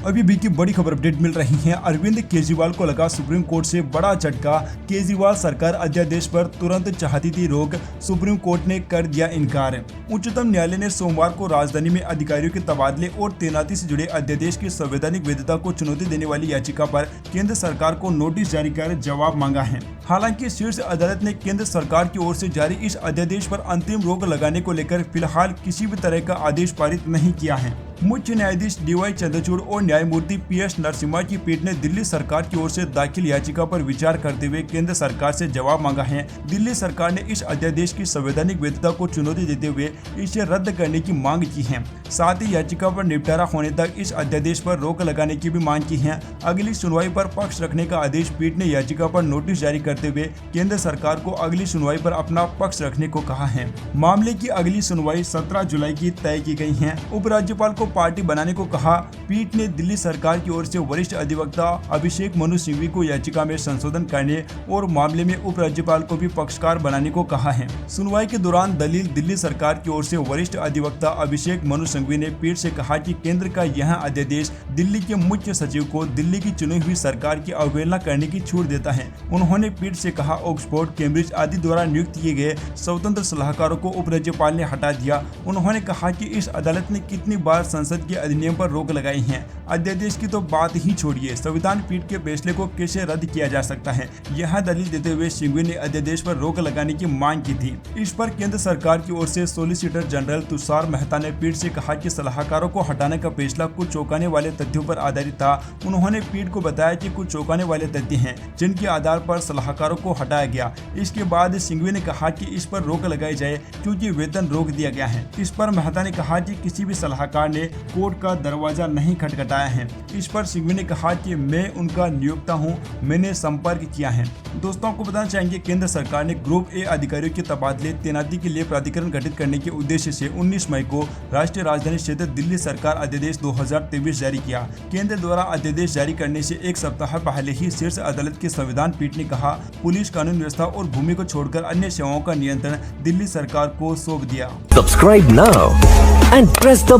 अभी भी की बड़ी खबर अपडेट मिल रही है। अरविंद केजरीवाल को लगा सुप्रीम कोर्ट से बड़ा झटका। केजरीवाल सरकार अध्यादेश पर तुरंत चाहती थी रोक, सुप्रीम कोर्ट ने कर दिया इनकार। उच्चतम न्यायालय ने सोमवार को राजधानी में अधिकारियों के तबादले और तैनाती से जुड़े अध्यादेश की संवैधानिक वैधता को चुनौती देने वाली याचिका पर केंद्र सरकार को नोटिस जारी कर जवाब मांगा है। हालांकि शीर्ष अदालत ने केंद्र सरकार की ओर से जारी इस अध्यादेश पर अंतिम रोक लगाने को लेकर फिलहाल किसी भी तरह का आदेश पारित नहीं किया है। मुख्य न्यायाधीश DY चंद्रचूड़ और न्यायमूर्ति PS नरसिम्हा की पीठ ने दिल्ली सरकार की ओर से दाखिल याचिका पर विचार करते हुए केंद्र सरकार से जवाब मांगा है। दिल्ली सरकार ने इस अध्यादेश की संवैधानिक वैधता को चुनौती देते हुए इसे रद्द करने की मांग की है। साथ ही याचिका पर निपटारा होने तक इस अध्यादेश पर रोक लगाने की भी मांग की है। अगली सुनवाई पर पक्ष रखने का आदेश पीठ ने याचिका पर नोटिस जारी करते हुए केंद्र सरकार को अगली सुनवाई पर अपना पक्ष रखने को कहा है। मामले की अगली सुनवाई 17 जुलाई की तय की गई है। उपराज्यपाल को पार्टी बनाने को कहा। पीठ ने दिल्ली सरकार की ओर से वरिष्ठ अधिवक्ता अभिषेक मनु सिंघवी को याचिका में संशोधन करने और मामले में उपराज्यपाल को भी पक्षकार बनाने को कहा है। सुनवाई के दौरान दलील दिल्ली सरकार की ओर से वरिष्ठ अधिवक्ता अभिषेक मनु सिंघवी ने पीठ से कहा कि केंद्र का यह अध्यादेश दिल्ली के मुख्य सचिव को दिल्ली की चुनी हुई सरकार की अवहेलना करने की छूट देता है। उन्होंने पीठ से कहा ऑक्सफोर्ड, कैम्ब्रिज आदि द्वारा नियुक्त किए गए स्वतंत्र सलाहकारों को उपराज्यपाल ने हटा दिया। उन्होंने कहा कि इस अदालत ने कितनी बार संसद के अधिनियम पर रोक लगाई है। अध्यादेश की तो बात ही छोड़िए, संविधान पीठ के फैसले को कैसे रद्द किया जा सकता है। यह दलील देते हुए सिंघवी ने अध्यादेश पर रोक लगाने की मांग की थी। इस पर केंद्र सरकार की ओर से सॉलिसिटर जनरल तुषार मेहता ने पीठ से कहा कि सलाहकारों को हटाने का फैसला कुछ चौंकाने वाले तथ्यों पर आधारित था। उन्होंने पीठ को बताया कि कुछ चौंकाने वाले तथ्य हैं जिनके आधार पर सलाहकारों को हटाया गया। इसके बाद सिंघवी ने कहा कि इस पर रोक लगाई जाए क्योंकि वेतन रोक दिया गया है। इस पर मेहता ने कहा कि किसी भी सलाहकार ने कोर्ट का दरवाजा नहीं खटखटाया है। इस पर सिंघवी ने कहा कि मैं उनका नियोक्ता हूं, मैंने संपर्क किया है। दोस्तों, आपको बताना चाहेंगे केंद्र सरकार ने ग्रुप A अधिकारियों के तबादले तैनाती के लिए प्राधिकरण गठित करने के उद्देश्य से 19 मई को राष्ट्रीय राजधानी क्षेत्र दिल्ली सरकार अध्यादेश 2023 जारी किया। केंद्र द्वारा अध्यादेश जारी करने से एक सप्ताह पहले ही शीर्ष अदालत की संविधान पीठ ने कहा पुलिस, कानून व्यवस्था और भूमि को छोड़कर अन्य सेवाओं का नियंत्रण दिल्ली सरकार को सौंप दिया। Subscribe now and press the